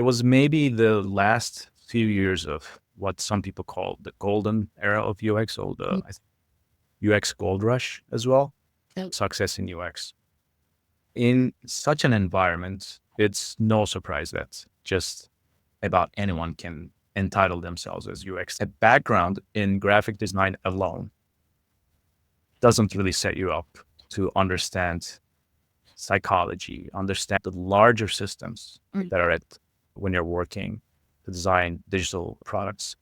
was maybe the last few years of what some people call the golden era of UX, or the UX gold rush as well, success in UX. In such an environment, it's no surprise that just about anyone can entitle themselves as UX. A background in graphic design alone doesn't really set you up to understand psychology, understand the larger systems that are at when you're working to design digital products.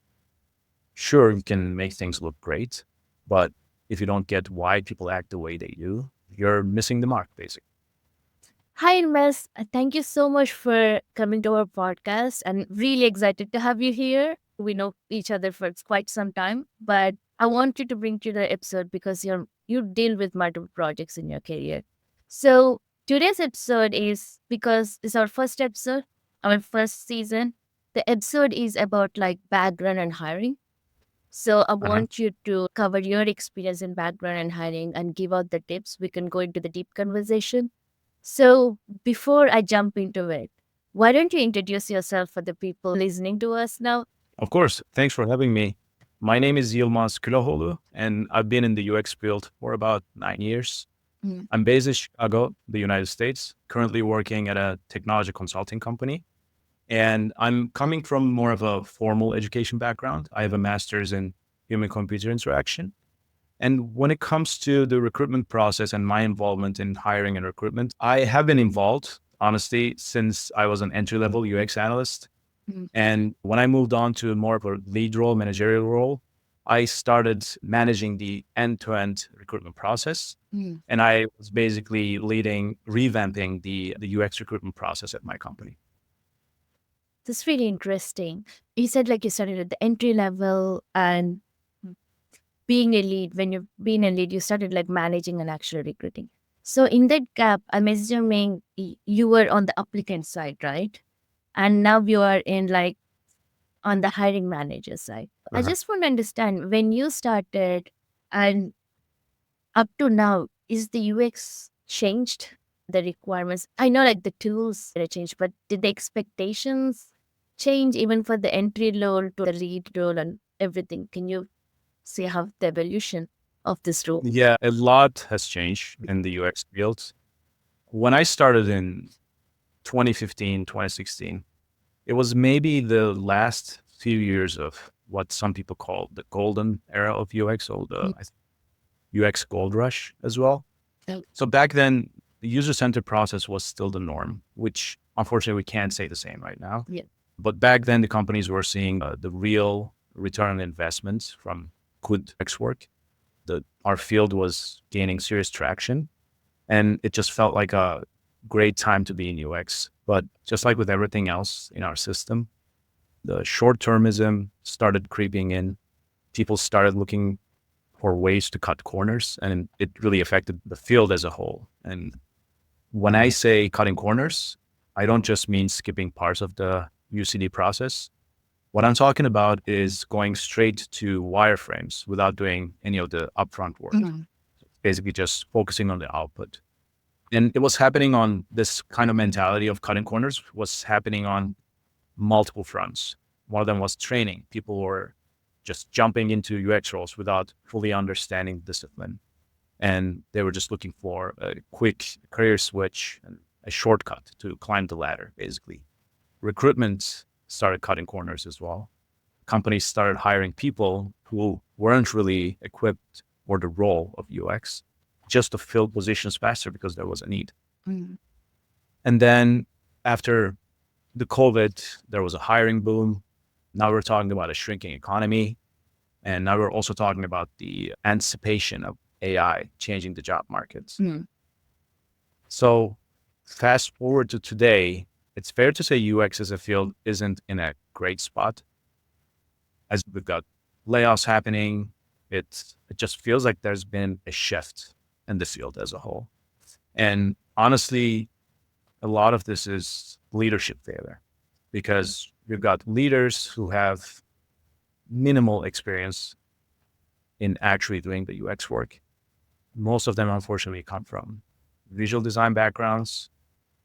Sure, you can make things look great, but if you don't get why people act the way they do, you're missing the mark, basically. Hi, Yilmaz. Thank you so much for coming to our podcast and really excited to have you here. We know each other for quite some time, but I wanted to bring you the episode because you deal with multiple projects in your career. So today's episode is because it's our first episode, our first season. The episode is about like background and hiring. So I Uh-huh. want you to cover your experience in background and hiring and give out the tips. We can go into the deep conversation. So before I jump into it, why don't you introduce yourself for the people listening to us now? Of course. Thanks for having me. My name is Yilmaz Kulahoglu, and I've been in the UX field for about 9 years. Mm. I'm based in Chicago, the United States, currently working at a technology consulting company. And I'm coming from more of a formal education background. I have a master's in human computer interaction. And when it comes to the recruitment process and my involvement in hiring and recruitment, I have been involved, honestly, since I was an entry level UX analyst. Mm. And when I moved on to more of a lead role, managerial role, I started managing the end to end recruitment process. Mm. And I was basically leading, revamping the UX recruitment process at my company. That's really interesting. You said like you started at the entry level and being a lead. When you've been a lead, you started like managing and actually recruiting. So in that gap, I'm assuming you were on the applicant side, right? And now you are in like on the hiring manager side. I Uh-huh. just want to understand when you started and up to now, is the UX changed the requirements? I know like the tools that changed, but did the expectations change even for the entry role to the lead role and everything? Can you see how the evolution of this role? Yeah, a lot has changed in the UX field. When I started in 2015, 2016, it was maybe the last few years of what some people call the golden era of UX, or the UX gold rush as well. Oh. So back then, the user-centered process was still the norm, which unfortunately we can't say the same right now. Yeah. But back then, the companies were seeing the real return on investments from good UX work. Our field was gaining serious traction, and it just felt like a great time to be in UX. But just like with everything else in our system, the short-termism started creeping in. People started looking for ways to cut corners, and it really affected the field as a whole. And when I say cutting corners, I don't just mean skipping parts of the UCD process. What I'm talking about is going straight to wireframes without doing any of the upfront work, basically just focusing on the output. And it was happening on this kind of mentality of cutting corners was happening on multiple fronts. One of them was training. People were just jumping into UX roles without fully understanding the discipline. And they were just looking for a quick career switch and a shortcut to climb the ladder, basically. Recruitment started cutting corners as well. Companies started hiring people who weren't really equipped for the role of UX just to fill positions faster because there was a need. Mm. And then after the COVID, there was a hiring boom. Now we're talking about a shrinking economy. And now we're also talking about the anticipation of AI changing the job markets. Mm. So fast forward to today, it's fair to say UX as a field isn't in a great spot as we've got layoffs happening. It just feels like there's been a shift in the field as a whole. And honestly, a lot of this is leadership failure because you've got leaders who have minimal experience in actually doing the UX work. Most of them, unfortunately, come from visual design backgrounds.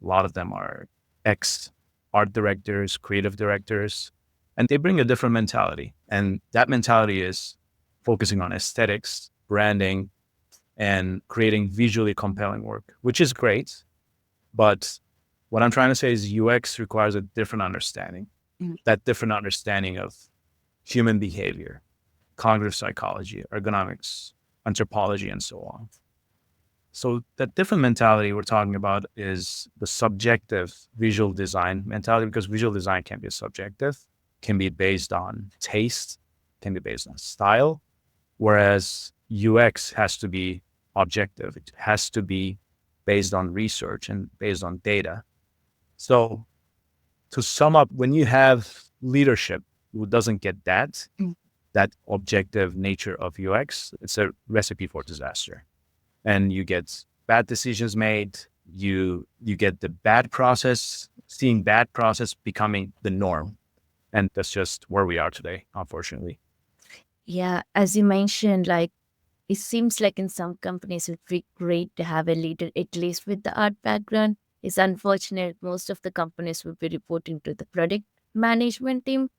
A lot of them are ex art directors, creative directors, and they bring a different mentality. And that mentality is focusing on aesthetics, branding, and creating visually compelling work, which is great. But what I'm trying to say is UX requires a different understanding, that different understanding of human behavior, cognitive psychology, ergonomics, anthropology, and so on. So that different mentality we're talking about is the subjective visual design mentality, because visual design can be subjective, can be based on taste, can be based on style, whereas UX has to be objective. It has to be based on research and based on data. So to sum up, when you have leadership who doesn't get that objective nature of UX, it's a recipe for disaster. And you get bad decisions made. You get the bad process, seeing bad process becoming the norm. And that's just where we are today, unfortunately. Yeah, as you mentioned, like it seems like in some companies it would be great to have a leader at least with the art background. It's unfortunate most of the companies would be reporting to the product management team,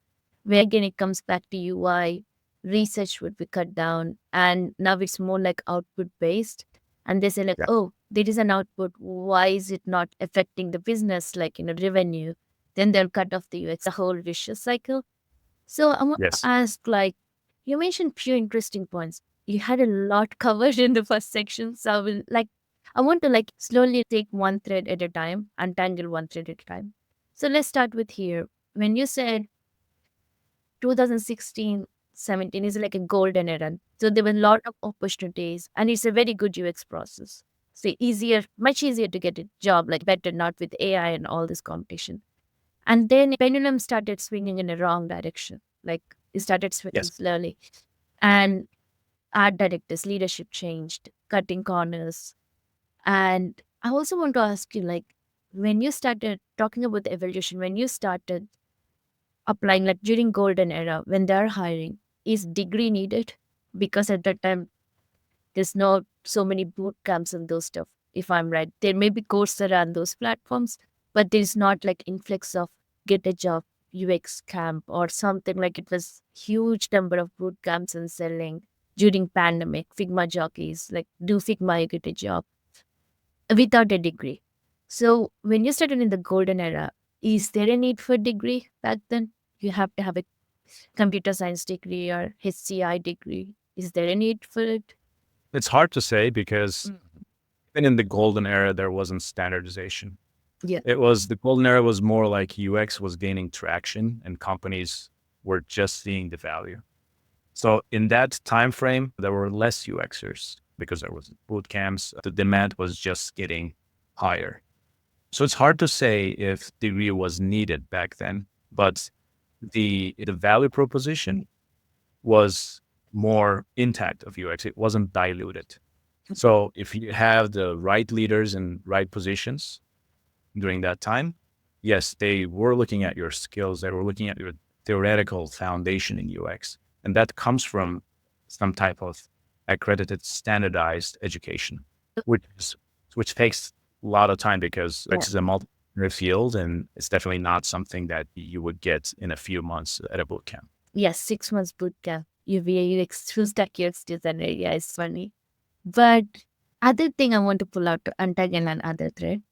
where again it comes back to UI, research would be cut down, and now it's more like output based. And they say like, Yeah. oh, there is an output. Why is it not affecting the business, like revenue? Then they'll cut off the UX, a whole vicious cycle. So I want to Yes. ask, like, you mentioned few interesting points. You had a lot covered in the first section. So I want to like slowly take one thread at a time, untangle one thread at a time. So let's start with here. When you said 2016, 17 is like a golden era. So there were a lot of opportunities and it's a very good UX process. So easier, much easier to get a job, like better, not with AI and all this competition. And then pendulum started swinging in a wrong direction. Like it started swinging Yes. slowly. And art directors, leadership changed, cutting corners. And I also want to ask you, like, when you started talking about the evolution, when you started applying, like during golden era, when they're hiring, is degree needed? Because at that time, there's not so many boot camps and those stuff, if I'm right. There may be Coursera and those platforms, but there's not like influx of get a job UX camp or something. Like it was huge number of boot camps and selling during pandemic, Figma jockeys, like do Figma, you get a job without a degree. So when you started in the golden era, is there a need for degree back then? You have to have a computer science degree or HCI degree. Is there a need for it? It's hard to say because even in the golden era, there wasn't standardization. Yeah. The golden era was more like UX was gaining traction and companies were just seeing the value. So in that time frame, there were less UXers because there was boot camps. The demand was just getting higher. So it's hard to say if degree was needed back then, but the value proposition was more intact of UX. It wasn't diluted. So if you have the right leaders in right positions during that time, yes, they were looking at your skills. They were looking at your theoretical foundation in UX. And that comes from some type of accredited standardized education, which is, which takes a lot of time because Yeah. UX is a multi field and it's definitely not something that you would get in a few months at a boot camp. Yes, 6 months boot camp. You full stack UX designer. Yeah, it's funny. But other thing I want to pull out to untangle another thread.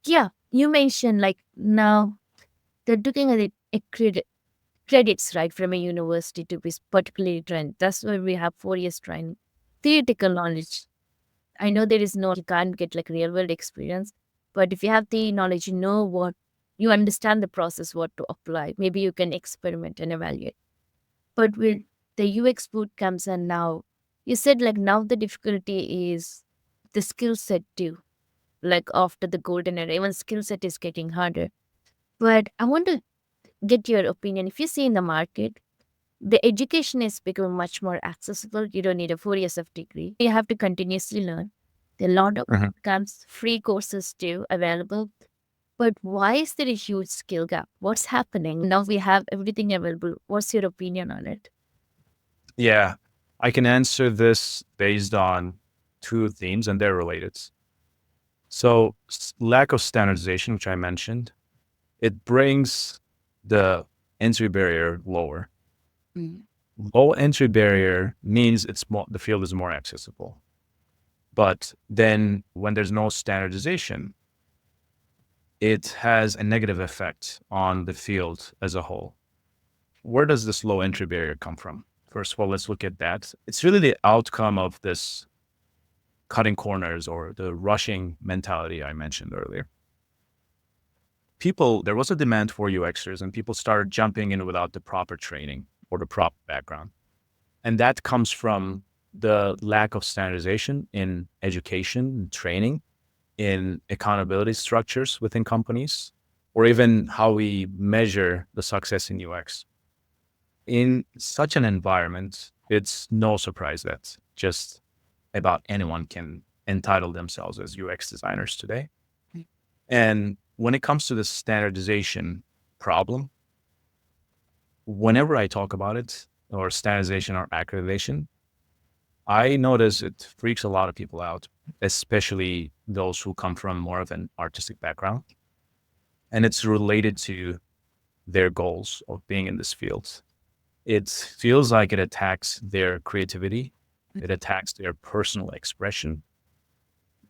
Yeah, you mentioned like now they're looking at credits, right, from a university to be particularly trained. That's why we have 4 years training. Theoretical knowledge. I know there is no, you can't get like real world experience, but if you have the knowledge, you understand the process, what to apply. Maybe you can experiment and evaluate. But with the UX boot camps and now, you said like now the difficulty is the skill set too. Like after the golden era, even skill set is getting harder. But I want to get your opinion. If you see in the market, the education is becoming much more accessible. You don't need a 4 years of degree. You have to continuously learn. There are a lot of Mhm. camps, free courses too available. But why is there a huge skill gap? What's happening? Now we have everything available. What's your opinion on it? Yeah, I can answer this based on two themes and they're related. So lack of standardization, which I mentioned, it brings the entry barrier lower. Mm. Low entry barrier means the field is more accessible. But then when there's no standardization, it has a negative effect on the field as a whole. Where does this low entry barrier come from? First of all, let's look at that. It's really the outcome of this cutting corners or the rushing mentality I mentioned earlier. There was a demand for UXers and people started jumping in without the proper training or the proper background. And that comes from the lack of standardization in education and training, in accountability structures within companies, or even how we measure the success in UX. In such an environment, it's no surprise that just about anyone can entitle themselves as UX designers today. And when it comes to the standardization problem, whenever I talk about it, or standardization or accreditation, I notice it freaks a lot of people out, especially those who come from more of an artistic background. And it's related to their goals of being in this field. It feels like it attacks their creativity, it attacks their personal expression,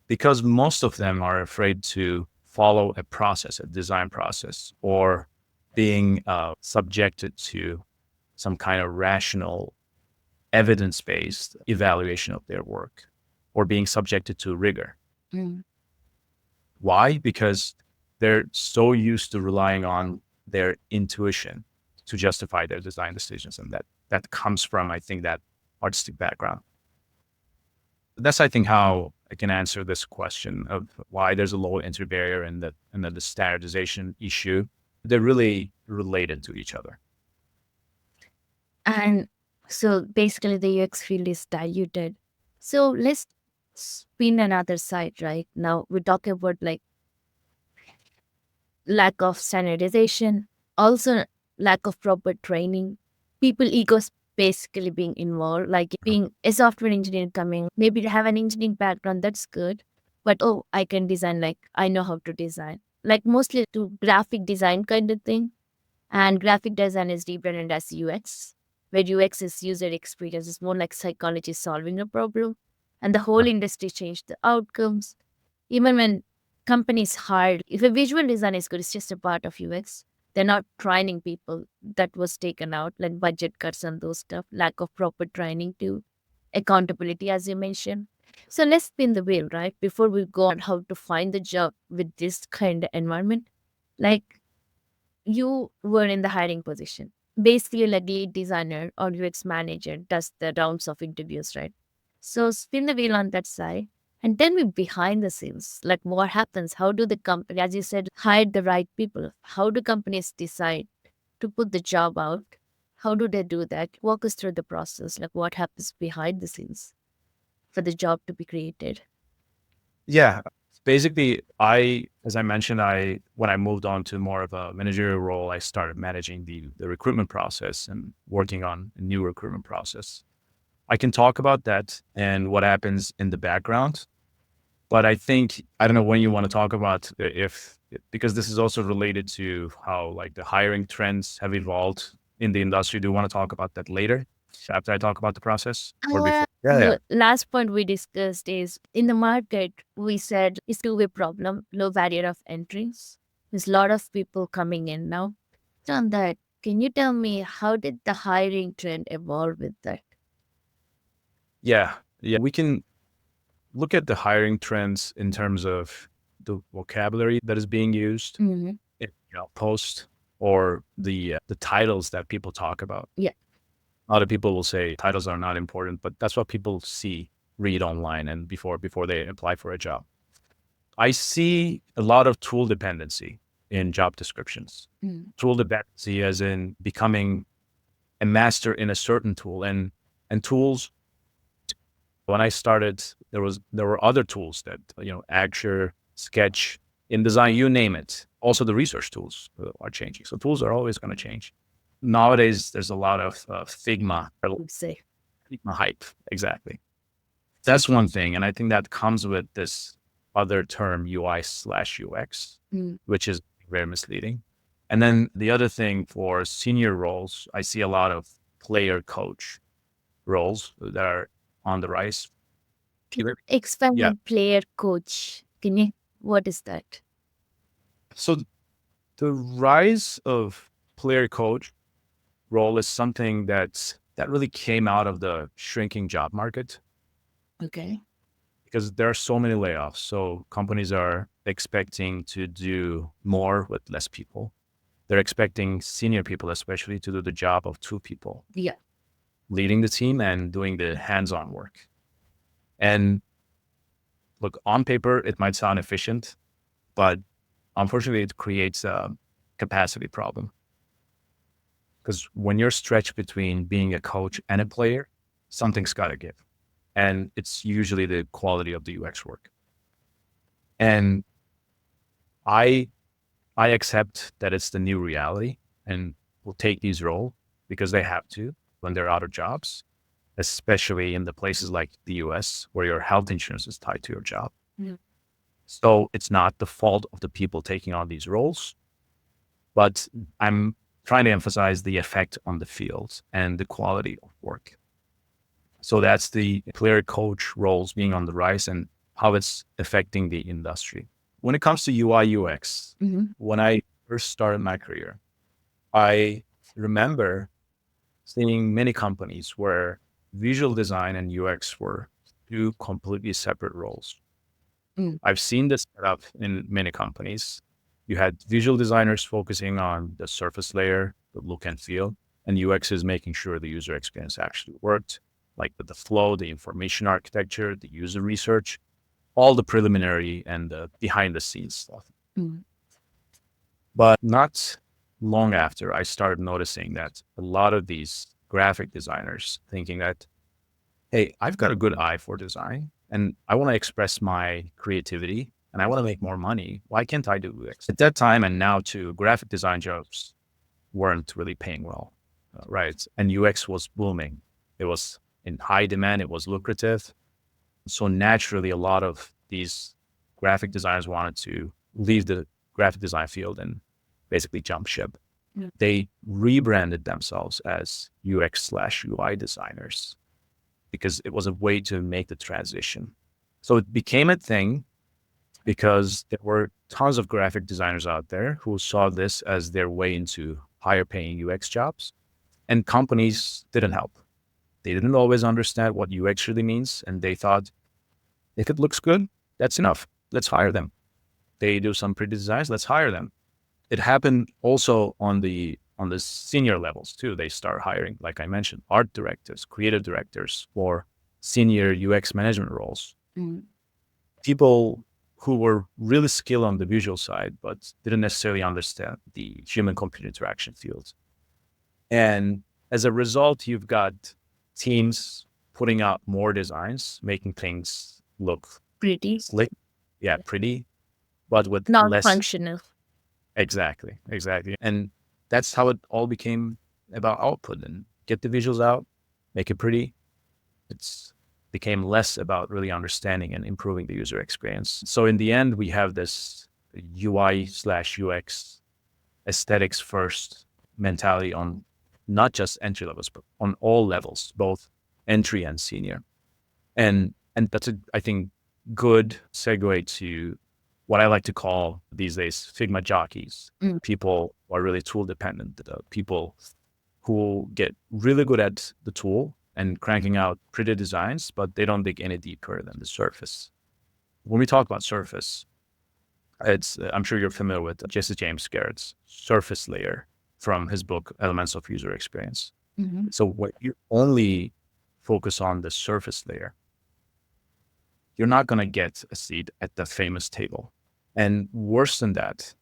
because most of them are afraid to follow a process, a design process, or being subjected to some kind of rational, evidence-based evaluation of their work, or being subjected to rigor. Mm. Why? Because they're so used to relying on their intuition to justify their design decisions. And that comes from, I think, that artistic background. That's, I think, how I can answer this question of why there's a low entry barrier and the standardization issue. They're really related to each other. And so basically the UX field is diluted. So let's spin another side, right? Now we talk about like lack of standardization, also lack of proper training, people egos basically being involved, like being a software engineer coming, maybe have an engineering background, that's good. But oh, I can design, like I know how to design. Like mostly to graphic design kind of thing. And graphic design is rebranded as UX, where UX is user experience. It's more like psychology solving a problem. And the whole industry changed the outcomes. Even when companies hire, if a visual design is good, it's just a part of UX. They're not training people. That was taken out, like budget cuts and those stuff, lack of proper training to accountability, as you mentioned. So let's spin the wheel, right? Before we go on how to find the job with this kind of environment. Like you were in the hiring position. Basically, like lead designer or UX manager does the rounds of interviews, right? So spin the wheel on that side. And then we behind the scenes, like what happens? How do the company, as you said, hire the right people? How do companies decide to put the job out? How do they do that? Walk us through the process, like what happens behind the scenes for the job to be created. Yeah. Basically, as I mentioned, when I moved on to more of a managerial role, I started managing the recruitment process and working on a new recruitment process. I can talk about that and what happens in the background, but I think, I don't know when you want to talk about because this is also related to how like the hiring trends have evolved in the industry. Do you want to talk about that later after I talk about the process or before? Yeah, yeah. The last point we discussed is in the market, we said it's two-way problem, low barrier of entries. There's a lot of people coming in now. So on that, can you tell me how did the hiring trend evolve with that? Yeah. Yeah. We can look at the hiring trends in terms of the vocabulary that is being used Mm-hmm. in post, or the titles that people talk about. Yeah. A lot of people will say titles are not important, but that's what people read online and before they apply for a job. I see a lot of tool dependency in job descriptions. Mm. Tool dependency as in becoming a master in a certain tool, and tools. When I started, there were other tools that, Acture, Sketch, InDesign, you name it. Also, the research tools are changing. So tools are always going to change. Nowadays, there's a lot of Figma, I would say. Figma hype. Exactly. That's one thing. And I think that comes with this other term, UI/UX, Mm. which is very misleading. And then the other thing for senior roles, I see a lot of player coach roles that are on the rise. Expand Yeah. on player coach. What is that? So the rise of player coach role is something that really came out of the shrinking job market Okay. because there are so many layoffs. So companies are expecting to do more with less people. They're expecting senior people, especially, to do the job of two people, Yeah. leading the team and doing the hands-on work. And look, on paper, it might sound efficient, but unfortunately, it creates a capacity problem. Because when you're stretched between being a coach and a player, something's got to give. And it's usually the quality of the UX work. And I I accept that it's the new reality and will take these roles because they have to when they're out of jobs, especially in the places like the US where your health insurance is tied to your job. Yeah. So it's not the fault of the people taking on these roles, but I'm trying to emphasize the effect on the field and the quality of work. So that's the player coach roles being on the rise and how it's affecting the industry. When it comes to UI UX, when I first started my career, I remember seeing many companies where visual design and UX were two completely separate roles. Mm. I've seen this set up in many companies. You had visual designers focusing on the surface layer, the look and feel, and UX is making sure the user experience actually worked, like the flow, the information architecture, the user research, all the preliminary and the behind the scenes stuff. Mm. But not long after, I started noticing that a lot of these graphic designers thinking that, hey, I've got a good eye for design and I want to express my creativity and I want to make more money. Why can't I do UX? At that time and now too, graphic design jobs weren't really paying well, right? And UX was booming. It was in high demand. It was lucrative. So naturally, a lot of these graphic designers wanted to leave the graphic design field and basically jump ship. Yeah. They rebranded themselves as UX/UI designers because it was a way to make the transition. So it became a thing because there were tons of graphic designers out there who saw this as their way into higher paying UX jobs, and companies didn't help. They didn't always understand what UX really means, and they thought, if it looks good, that's enough. Let's hire them. They do some pretty designs, let's hire them. It happened also on the senior levels too. They start hiring, like I mentioned, art directors, creative directors for senior UX management roles. Mm. People who were really skilled on the visual side, but didn't necessarily understand the human computer interaction field. And as a result, you've got teams putting out more designs, making things look Pretty. slick, yeah, pretty, but with Not less. functional. Exactly. And that's how it all became about output and get the visuals out, make it pretty. It's became less about really understanding and improving the user experience. So in the end, we have this UI/UX aesthetics first mentality on not just entry levels, but on all levels, both entry and senior. And that's I think, good segue to what I like to call these days Figma jockeys. Mm. People who are really tool dependent, people who get really good at the tool and cranking out pretty designs, but they don't dig any deeper than the surface. When we talk about surface, it's I'm sure you're familiar with Jesse James Garrett's surface layer from his book Elements of User Experience. Mhm. So when you only focus on the surface layer, you're not going to get a seat at the famous table. And worse than that,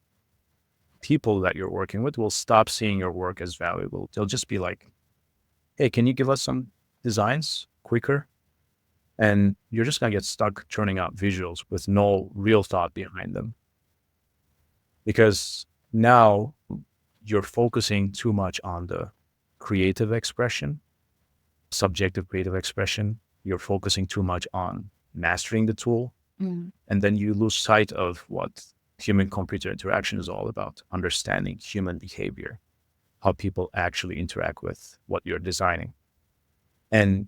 people that you're working with will stop seeing your work as valuable. They'll just be like, hey, can you give us some designs quicker? And you're just going to get stuck churning out visuals with no real thought behind them. Because now you're focusing too much on the creative expression, subjective creative expression. You're focusing too much on mastering the tool. Mm. And then you lose sight of what human computer interaction is all about understanding human behavior, how people actually interact with what you're designing. And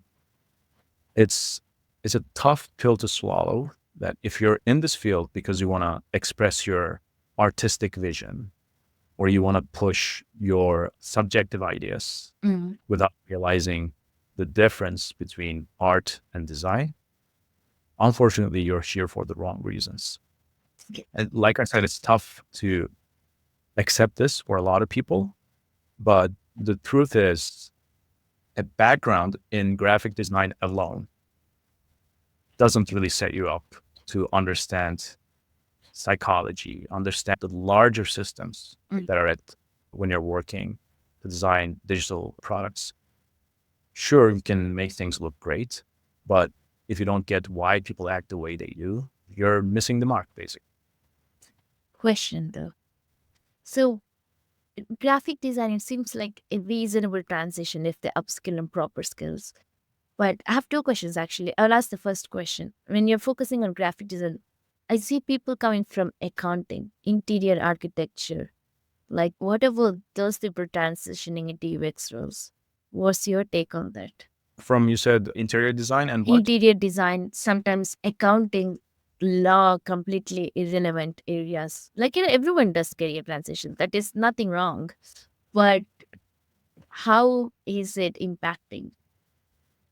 it's a tough pill to swallow, that if you're in this field because you want to express your artistic vision, or you want to push your subjective ideas without realizing the difference between art and design, unfortunately, you're here for the wrong reasons. Okay. And like I said, it's tough to accept this for a lot of people, but the truth is, a background in graphic design alone doesn't really set you up to understand psychology, understand the larger systems that are at when you're working to design digital products. Sure, you can make things look great, but if you don't get why people act the way they do, you're missing the mark, basically. Question though. So graphic design, it seems like a reasonable transition if they upskill in proper skills. But I have two questions actually. I'll ask the first question. When you're focusing on graphic design, I see people coming from accounting, interior architecture. Like, what about those people transitioning into UX roles? What's your take on that? From, you said, interior design and what? Interior design, sometimes accounting, law, completely irrelevant areas. Like, everyone does career transition. That is nothing wrong. But how is it impacting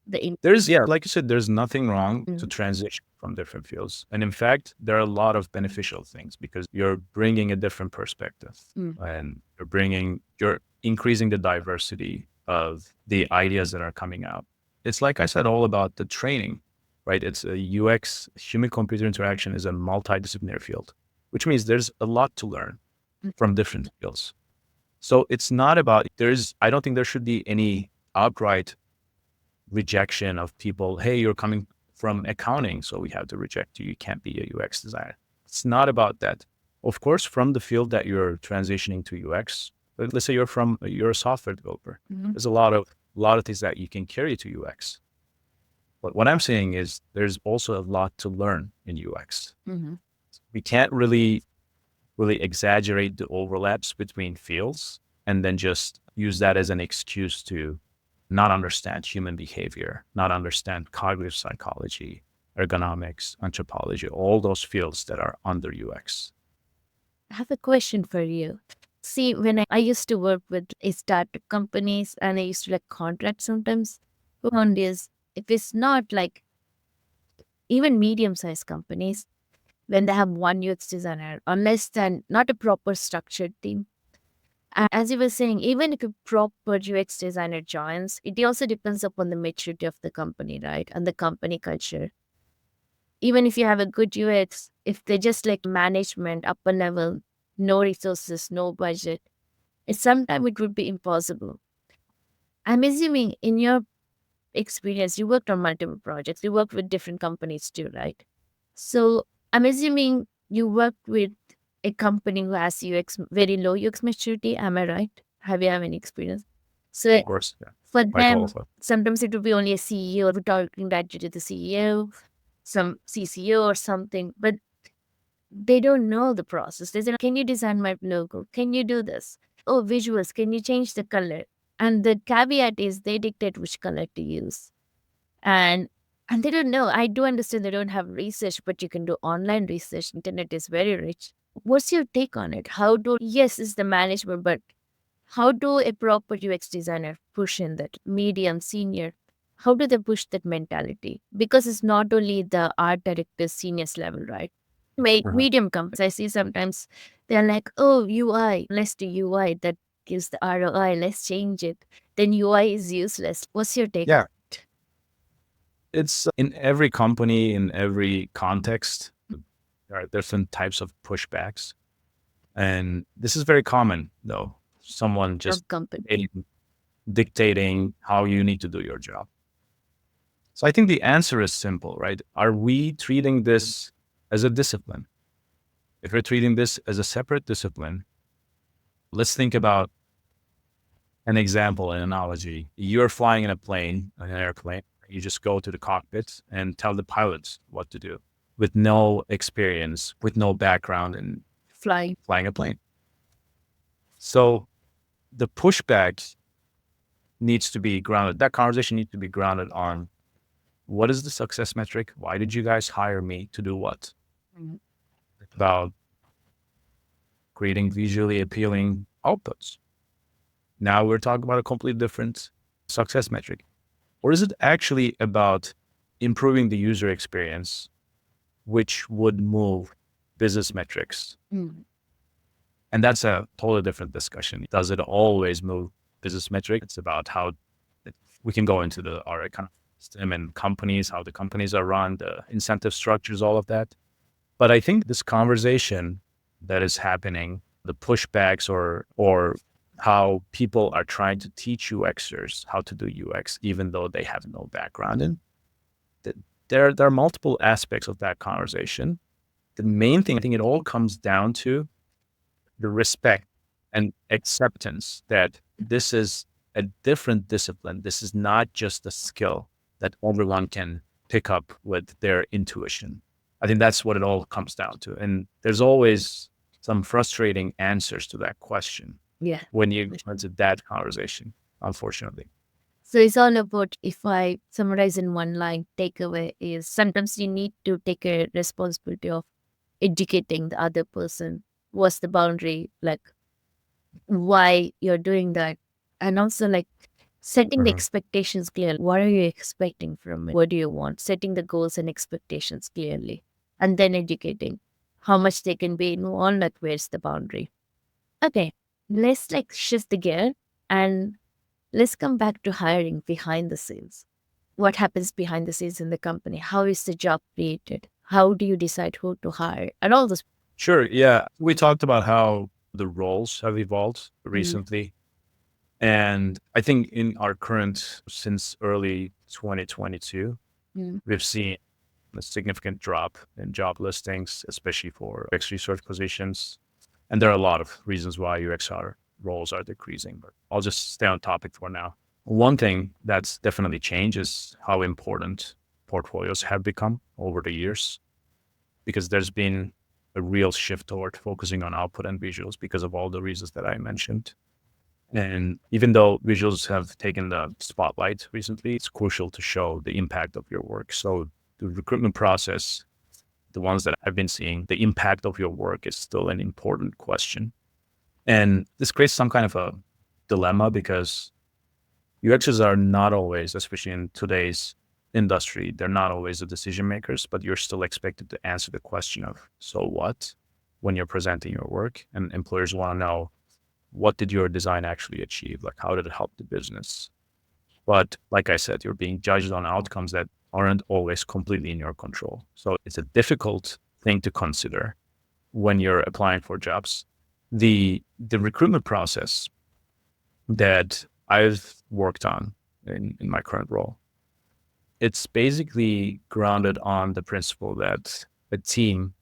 the There's, yeah, like you said, there's nothing wrong to Mhm. transition from different fields. And in fact, there are a lot of beneficial things because you're bringing a different perspective and you're increasing the diversity of the ideas that are coming out. It's like I said, all about the training, right? It's a UX, human computer interaction is a multidisciplinary field, which means there's a lot to learn from different fields. So it's not about, I don't think there should be any outright rejection of people. Hey, you're coming from accounting, so we have to reject you. You can't be a UX designer. It's not about that. Of course, from the field that you're transitioning to UX, let's say you're a software developer. There's a lot of things that you can carry to UX. But what I'm saying is there's also a lot to learn in UX. We can't really exaggerate the overlaps between fields and then just use that as an excuse to not understand human behavior, not understand cognitive psychology, ergonomics, anthropology, all those fields that are under UX. I have a question for you. See, when I used to work with startup companies and I used to like contract sometimes on this, if it's not like even medium-sized companies, when they have one UX designer, unless then not a proper structured team. And as you were saying, even if a proper UX designer joins, it also depends upon the maturity of the company, right? And the company culture. Even if you have a good UX, if they just like management, upper level, no resources, no budget, sometimes it would be impossible. I'm assuming in your experience, you worked on multiple projects, you worked with different companies too, right? So I'm assuming you worked with a company who has UX, very low UX maturity. Am I right? Have you have any experience? So Of course, yeah, for quite them, qualified. sometimes it would be only a CEO or talking directly to the CEO, some CCO or something, but they don't know the process. They say, can you design my logo? Can you do this? Oh, visuals, can you change the color? And the caveat is they dictate which color to use. And they don't know. I do understand they don't have research, but you can do online research. Internet is very rich. What's your take on it? How do, yes, it's the management, but how do a proper UX designer push in that medium, senior? How do they push that mentality? Because it's not only the art director, seniors level, right? Medium companies, I see sometimes they're like, oh, UI, let's do UI. That gives the ROI, let's change it. Then UI is useless. What's your take? Yeah, it's in every company, in every context, there are different types of pushbacks. And this is very common, though. Someone just Company. dictating how you need to do your job. So I think the answer is simple, right? Are we treating this as a discipline? If we're treating this as a separate discipline, let's think about an example, an analogy. You're flying in an airplane. You just go to the cockpit and tell the pilots what to do with no experience, with no background in flying. flying a plane. So the pushback needs to be grounded. That conversation needs to be grounded on what is the success metric? Why did you guys hire me to do what? Mhm. About creating visually appealing outputs. Now we're talking about a completely different success metric. Or is it actually about improving the user experience, which would move business metrics? Mm. And that's a totally different discussion. Does it always move business metrics? It's about how we can go into our kind of system and companies, how the companies are run, the incentive structures, all of that. But I think this conversation that is happening, the pushbacks or how people are trying to teach UXers how to do UX, even though they have no background in, there are multiple aspects of that conversation. The main thing, I think it all comes down to the respect and acceptance that this is a different discipline. This is not just a skill that everyone can pick up with their intuition. I think that's what it all comes down to. And there's always some frustrating answers to that question Yeah. when you go into that conversation, unfortunately. So it's all about, if I summarize in one line, takeaway is sometimes you need to take a responsibility of educating the other person. What's the boundary? Like, why you're doing that? And also, like, setting the expectations clear. What are you expecting from it? What do you want? Setting the goals and expectations clearly. And then educating how much they can be involved, like, where's the boundary? Okay, let's like shift the gear and let's come back to hiring behind the scenes. What happens behind the scenes in the company? How is the job created? How do you decide who to hire? And all this. Sure. Yeah. We talked about how the roles have evolved recently. And I think in our current, since early 2022, Mm. we've seen a significant drop in job listings, especially for UX research positions. And there are a lot of reasons why UXR roles are decreasing, but I'll just stay on topic for now. One thing that's definitely changed is how important portfolios have become over the years, because there's been a real shift toward focusing on output and visuals because of all the reasons that I mentioned. And even though visuals have taken the spotlight recently, it's crucial to show the impact of your work. So the recruitment process, the ones that I've been seeing, the impact of your work is still an important question. And this creates some kind of a dilemma because UXers are not always, especially in today's industry, they're not always the decision makers, but you're still expected to answer the question of, so what, when you're presenting your work. And employers want to know, what did your design actually achieve? Like, how did it help the business? But like I said, you're being judged on outcomes that aren't always completely in your control. So it's a difficult thing to consider when you're applying for jobs. The recruitment process that I've worked on in my current role, it's basically grounded on the principle that a team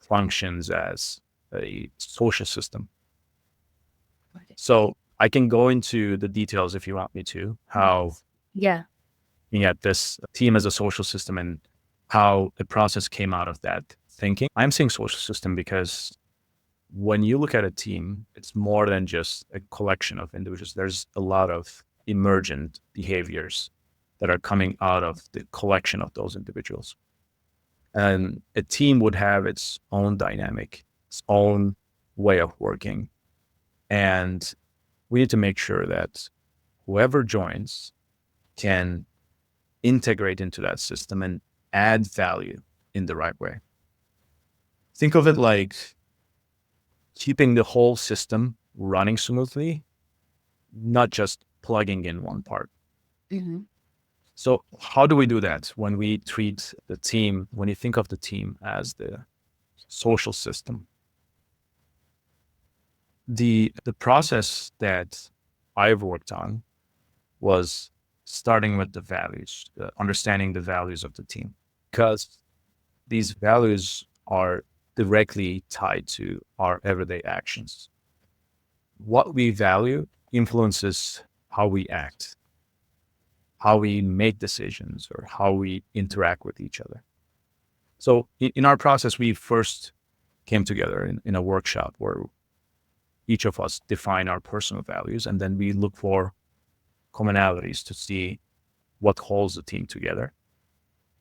functions as a social system. So I can go into the details if you want me to, how Yeah. looking at this team as a social system and how the process came out of that thinking. I'm saying social system because when you look at a team, it's more than just a collection of individuals. There's a lot of emergent behaviors that are coming out of the collection of those individuals. And a team would have its own dynamic, its own way of working. And we need to make sure that whoever joins can integrate into that system and add value in the right way. Think of it like keeping the whole system running smoothly, not just plugging in one part. Mm-hmm. So how do we do that when we treat the team, when you think of the team as the social system? The process that I've worked on was starting with the values, understanding the values of the team, because these values are directly tied to our everyday actions. What we value influences how we act, how we make decisions, or how we interact with each other. So in our process, we first came together in a workshop where each of us define our personal values, and then we look for commonalities to see what holds the team together.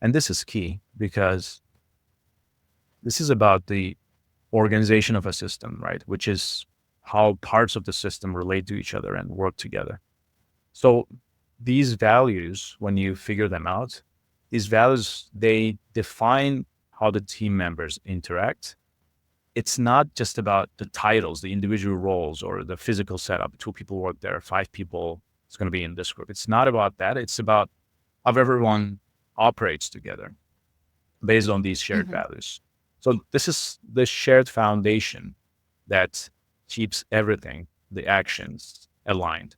And this is key because this is about the organization of a system, right? Which is how parts of the system relate to each other and work together. So these values, when you figure them out, these values, they define how the team members interact. It's not just about the titles, the individual roles, or the physical setup. 2 people work there, 5 people is going to be in this group. It's not about that. It's about how everyone operates together based on these shared values. So this is the shared foundation that keeps everything, the actions, aligned.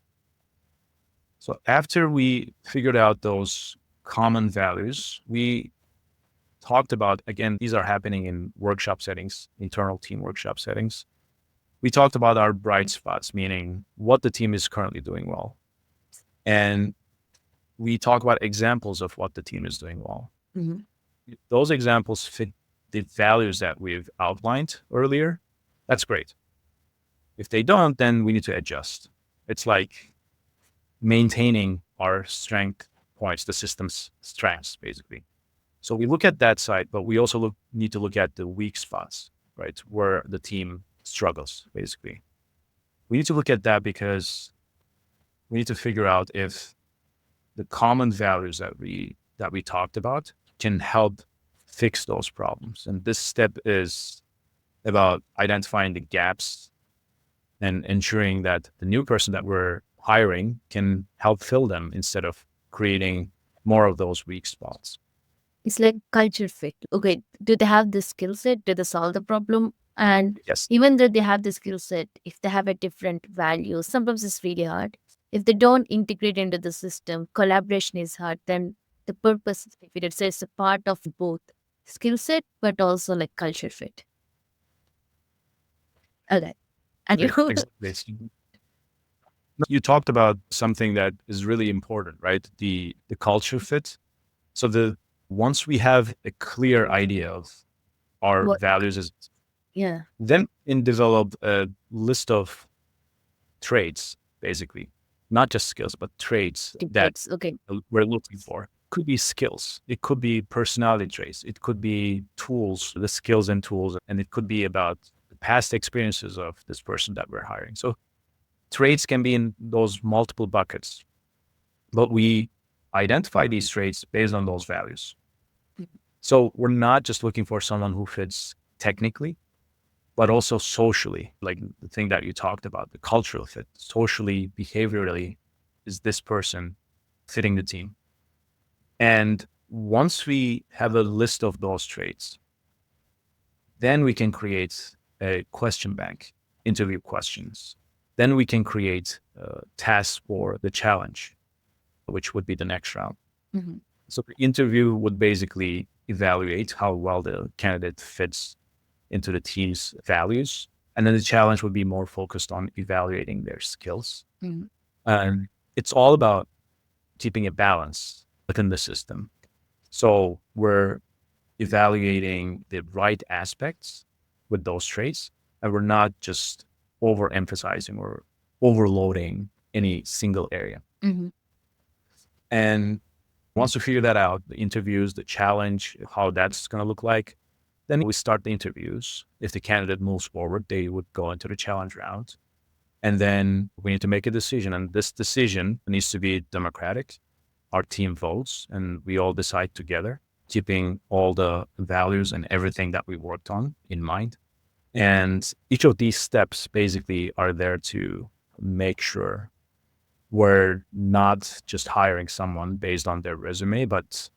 So after we figured out those common values, we talked about, again, these are happening in workshop settings, internal team workshop settings. We talked about our bright spots, meaning what the team is currently doing well. And we talk about examples of what the team is doing well. If those examples fit the values that we've outlined earlier, that's great. If they don't, then we need to adjust. It's like maintaining our strength points, the system's strengths, basically. So we look at that side, but we also need to look at the weak spots, right? Where the team struggles, basically. We need to look at that because we need to figure out if the common values that we talked about can help fix those problems. And this step is about identifying the gaps and ensuring that the new person that we're hiring can help fill them instead of creating more of those weak spots. It's like culture fit. Okay, do they have the skill set? Do they solve the problem? And Yes. even though they have the skill set, if they have a different value, sometimes it's really hard. If they don't integrate into the system, collaboration is hard. Then the purpose is defeated. So it's a part of both skill set, but also like culture fit. Okay. And you Exactly. You talked about something that is really important, right? The culture fit. So once we have a clear idea of our what? values, Yeah. then we can develop a list of traits, basically, not just skills, but traits that Tips. Okay. we're looking for. Could be skills, it could be personality traits, it could be tools, the skills and tools, and it could be about the past experiences of this person that we're hiring. So traits can be in those multiple buckets, but we identify these traits based on those values. So we're not just looking for someone who fits technically, but also socially, like the thing that you talked about, the cultural fit, socially, behaviorally, is this person fitting the team? And once we have a list of those traits, then we can create a question bank, interview questions. Then we can create tasks for the challenge, which would be the next round. So the interview would basically evaluate how well the candidate fits into the team's values. And then the challenge would be more focused on evaluating their skills. And it's all about keeping a balance within the system. So we're evaluating the right aspects with those traits, and we're not just overemphasizing or overloading any single area. And once we figure that out, the interviews, the challenge, how that's going to look like, then we start the interviews. If the candidate moves forward, they would go into the challenge round. And then we need to make a decision. And this decision needs to be democratic. Our team votes and we all decide together, keeping all the values and everything that we worked on in mind. And each of these steps basically are there to make sure we're not just hiring someone based on their resume, but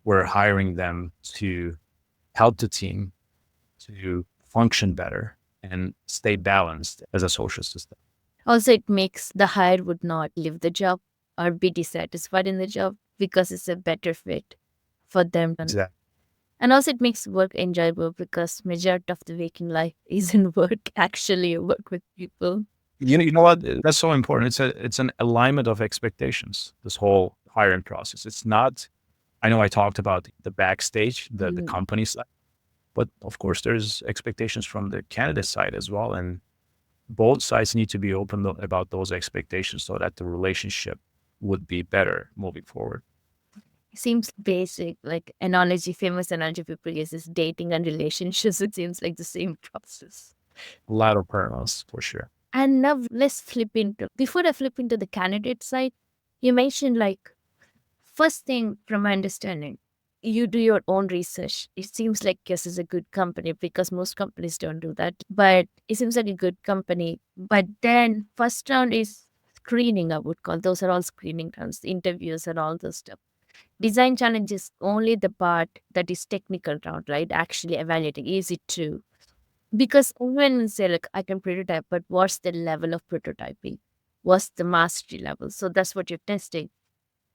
we're hiring them to help the team to function better and stay balanced as a social system. Also, it makes the hire would not leave the job or be dissatisfied in the job because it's a better fit for them. Exactly. And also, it makes work enjoyable because majority of the waking life isn't work. Actually, you work with people. You know what? That's so important. It's an alignment of expectations, this whole hiring process. It's not, I know I talked about the backstage, the company side, But of course, there's expectations from the candidate side as well. And both sides need to be open about those expectations so that the relationship would be better moving forward. Seems basic, like analogy, famous analogy people use is dating and relationships. It seems like the same process. A lot of parallels for sure. And now let's flip into, before I flip into the candidate side, you mentioned like, first thing from my understanding, you do your own research. It seems like Yes is a good company because most companies don't do that. But it seems like a good company. But then first round is screening, I would call. Those are all screening rounds, interviews and all those stuff. Design challenge is only the part that is technical round, right? Actually evaluating. Is it true? Because when we say like I can prototype, but what's the level of prototyping? What's the mastery level? So that's what you're testing.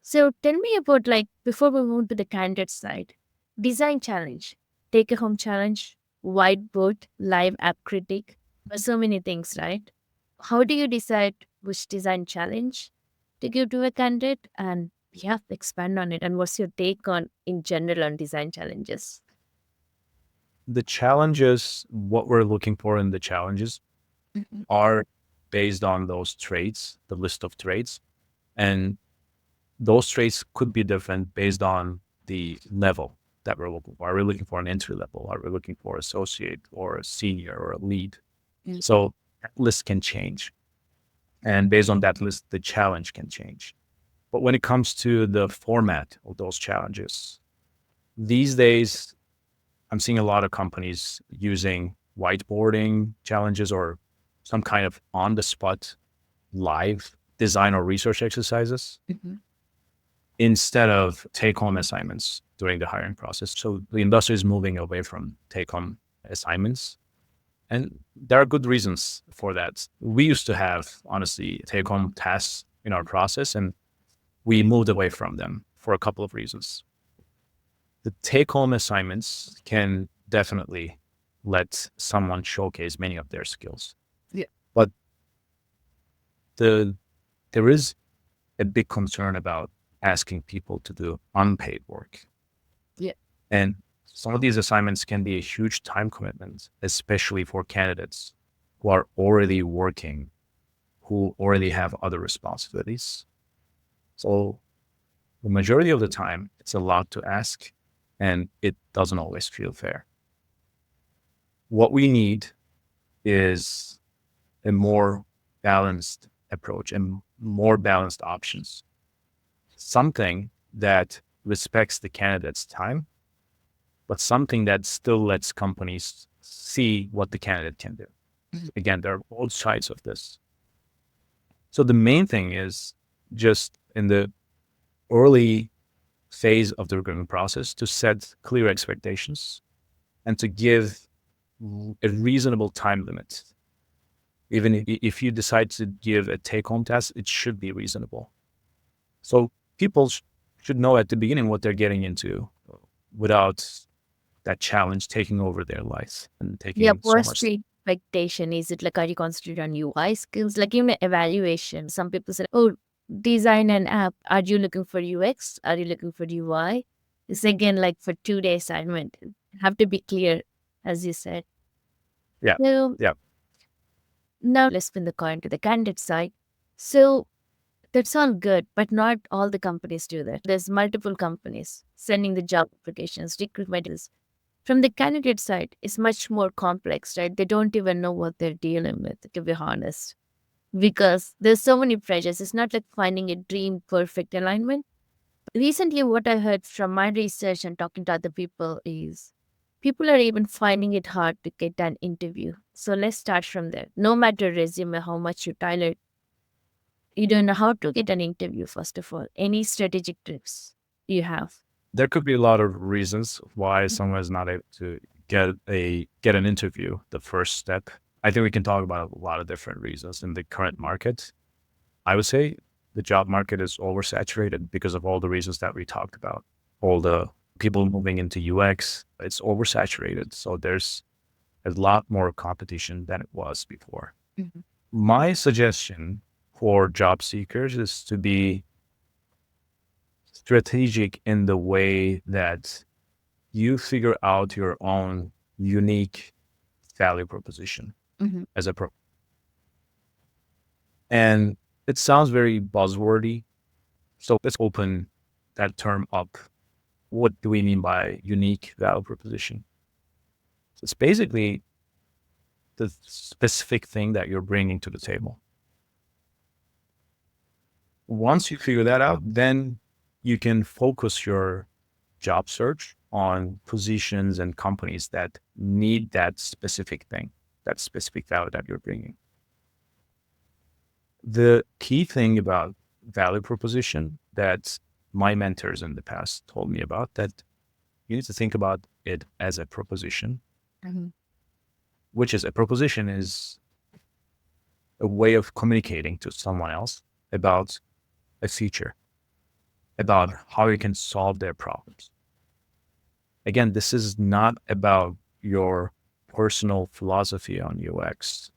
So tell me about like before we move to the candidate side, design challenge, take a home challenge, whiteboard, live app critic, so many things, right? How do you decide which design challenge to give to a candidate and yeah, expand on it? And what's your take on in general on design challenges? The challenges, what we're looking for in the challenges Mhm. are based on those traits, the list of traits. And those traits could be different based on the level that we're looking for. Are we looking for an entry level? Are we looking for associate or a senior or a lead? Mm. So that list can change. And based on that list, the challenge can change. But when it comes to the format of those challenges, these days, I'm seeing a lot of companies using whiteboarding challenges or some kind of on the spot live design or research exercises Mhm. instead of take home assignments during the hiring process. So the industry is moving away from take home assignments. And there are good reasons for that. We used to have, honestly, take home tasks in our process, and we moved away from them for a couple of reasons. The take home assignments can definitely let someone showcase many of their skills. Yeah. But there is a big concern about asking people to do unpaid work. Yeah. And some of these assignments can be a huge time commitment, especially for candidates who are already working, who already have other responsibilities. So the majority of the time, it's a lot to ask, and it doesn't always feel fair. What we need is a more balanced approach and more balanced options. Something that respects the candidate's time, but something that still lets companies see what the candidate can do. Again, there are both sides of this. So the main thing is just in the early phase of the recruitment process to set clear expectations and to give a reasonable time limit. Even if you decide to give a take-home task, it should be reasonable. So people should know at the beginning what they're getting into without that challenge taking over their lives and Yeah, taking so what's much. the expectation? Is it like, are you concentrated on UI skills? Like even evaluation, some people say, oh, design an app. Are you looking for UX? Are you looking for UI? It's again like for 2 day assignment. Have to be clear, as you said. Yeah, So yeah. now let's spin the coin to the candidate side. So that's all good, but not all the companies do that. There's multiple companies sending the job applications, recruitment is from the candidate side, it's much more complex, right? They don't even know what they're dealing with, to be honest, because there's so many pressures. It's not like finding a dream perfect alignment. Recently, what I heard from my research and talking to other people is people are even finding it hard to get an interview. So let's start from there. No matter resume, how much you tailor, you don't know how to get an interview, first of all. Any strategic tips you have? There could be a lot of reasons why someone is not able to get an interview, the first step. I think we can talk about a lot of different reasons in the current market. I would say the job market is oversaturated because of all the reasons that we talked about. All the people moving into UX, it's oversaturated. So there's a lot more competition than it was before. Mhm. My suggestion for job seekers is to be strategic in the way that you figure out your own unique value proposition Mm-hmm. as a and it sounds very buzzwordy. So let's open that term up. What do we mean by unique value proposition? It's basically the specific thing that you're bringing to the table. Once you figure that out, then you can focus your job search on positions and companies that need that specific thing, that specific value that you're bringing. The key thing about value proposition that my mentors in the past told me about, that you need to think about it as a proposition, Mm-hmm. which is a proposition is a way of communicating to someone else about a feature, about how you can solve their problems. Again, this is not about your personal philosophy on UX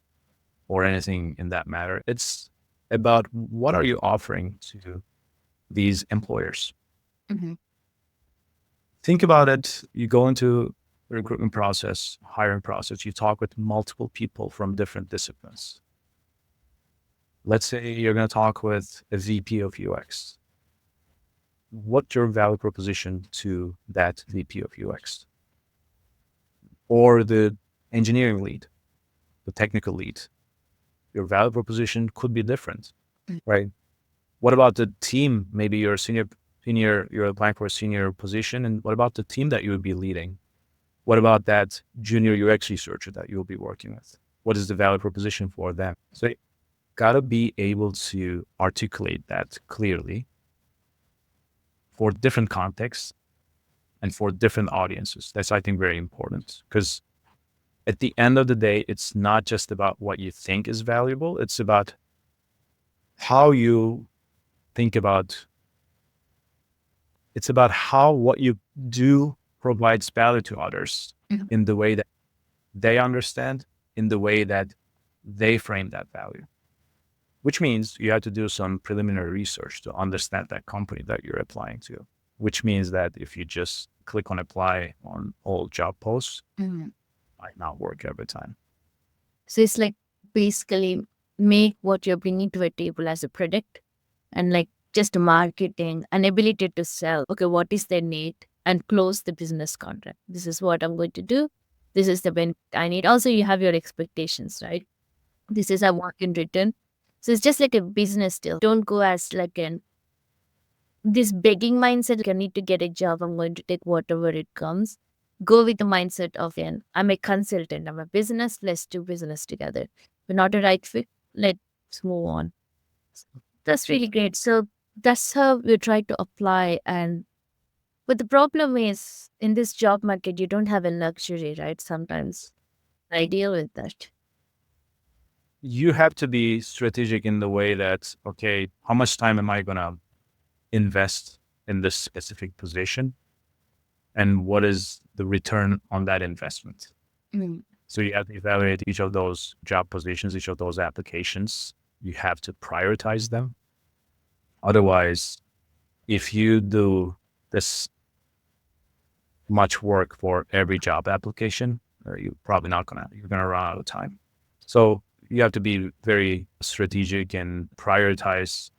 or anything in that matter. It's about what are you offering to these employers. Mm-hmm. Think about it. You go into the recruitment process, hiring process, you talk with multiple people from different disciplines. Let's say you're going to talk with a VP of UX. What's your value proposition to that VP of UX? Or the engineering lead, the technical lead? Your value proposition could be different, right? What about the team? Maybe you're a senior, you're applying for a senior position. And what about the team that you would be leading? What about that junior UX researcher that you'll be working with? What is the value proposition for them? So you gotta be able to articulate that clearly for different contexts and for different audiences. That's, I think, very important, because at the end of the day, it's not just about what you think is valuable. It's about how you think about, it's about how what you do provides value to others Mhm. in the way that they understand, in the way that they frame that value, which means you have to do some preliminary research to understand that company that you're applying to, which means that if you just click on apply on all job posts, Mhm. might not work every time. So it's like basically make what you're bringing to a table as a product, and like just marketing and ability to sell. Okay, what is their need, and close the business contract. This is what I'm going to do. This is the benefit I need. Also, you have your expectations, right? This is a work in return. So it's just like a business deal. Don't go as like an this begging mindset. Like, I need to get a job. I'm going to take whatever it comes. Go with the mindset of an I'm a consultant. I'm a business. Let's do business together. We're not a right fit. Let's move on. That's really great. So that's how we try to apply. And but the problem is in this job market, you don't have a luxury, right? Sometimes I deal with that. You have to be strategic in the way that, okay, how much time am I going to invest in this specific position? And what is the return on that investment? Mm. So you have to evaluate each of those job positions, each of those applications. You have to prioritize them. Otherwise, if you do this much work for every job application, you're gonna run out of time. So you have to be very strategic and prioritize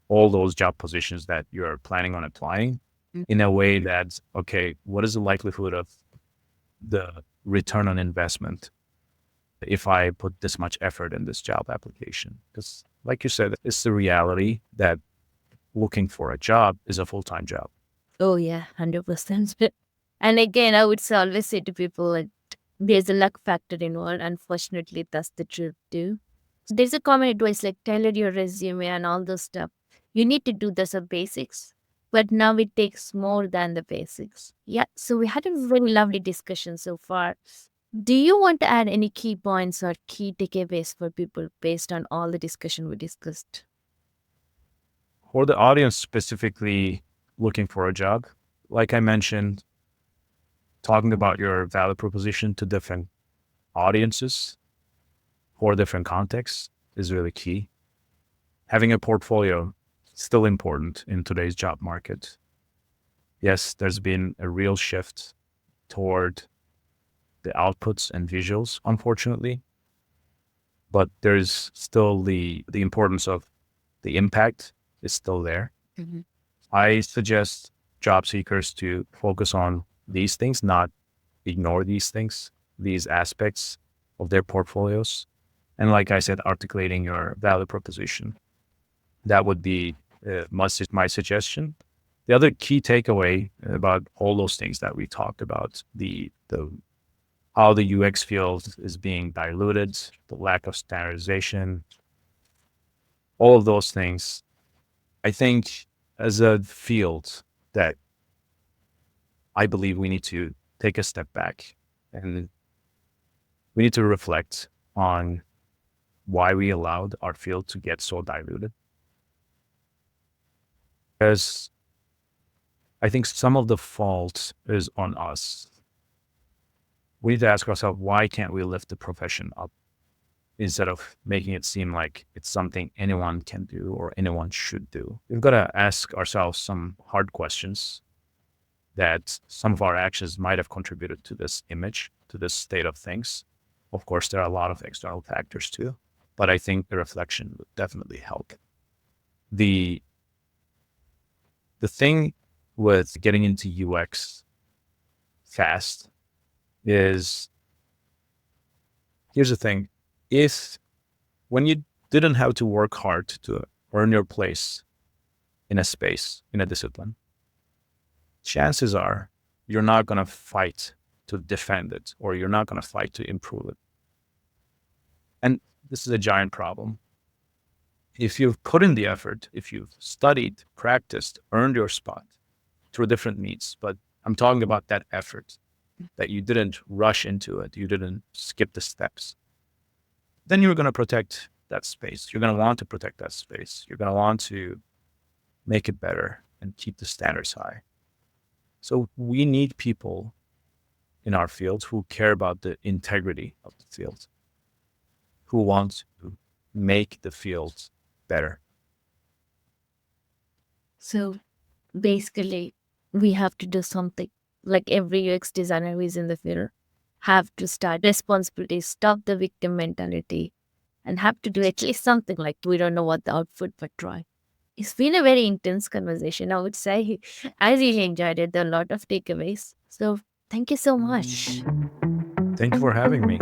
all those job positions that you're planning on applying Mm. in a way that, okay, what is the likelihood of the return on investment if I put this much effort in this job application? Because like you said, it's the reality that looking for a job is a full-time job. Oh yeah, 100%. And again, I would always say to people, like, there's a luck factor involved. Unfortunately, that's the truth too. There's a common advice like tailor your resume and all those stuff. You need to do the some basics, but now it takes more than the basics. Yeah. So we had a very lovely discussion so far. Do you want to add any key points or key takeaways for people based on all the discussion we discussed? For the audience specifically looking for a job, like I mentioned, talking about your value proposition to different audiences for different contexts is really key. Having a portfolio is still important in today's job market. Yes, there's been a real shift toward the outputs and visuals, unfortunately. But there's still the importance of the impact is still there. Mhm. I suggest job seekers to focus on these things, not ignore these things, these aspects of their portfolios. And like I said, articulating your value proposition. That would be my suggestion. The other key takeaway about all those things that we talked about, the how the UX field is being diluted, the lack of standardization, all of those things. I think as a field that I believe we need to take a step back and we need to reflect on why we allowed our field to get so diluted. Because I think some of the fault is on us. We need to ask ourselves, why can't we lift the profession up instead of making it seem like it's something anyone can do or anyone should do? We've got to ask ourselves some hard questions that some of our actions might have contributed to this image, to this state of things. Of course, there are a lot of external factors too, but I think the reflection would definitely help. The the thing with getting into UX fast is, here's the thing. If when you didn't have to work hard to earn your place in a space, in a discipline, chances are you're not going to fight to defend it, or you're not going to fight to improve it. And this is a giant problem. If you've put in the effort, if you've studied, practiced, earned your spot through different means, but I'm talking about that effort, that you didn't rush into it, you didn't skip the steps, then you're going to protect that space. You're going to want to protect that space. You're going to want to make it better and keep the standards high. So we need people in our field who care about the integrity of the field, who want to make the field better. So basically, we have to do something. Like every UX designer who is in the field have to start responsibility, stop the victim mentality, and have to do at least something. Like we don't know what the output, but try. It's been a very intense conversation, I would say. I really enjoyed it. There are a lot of takeaways. So thank you so much. Thank you for having me.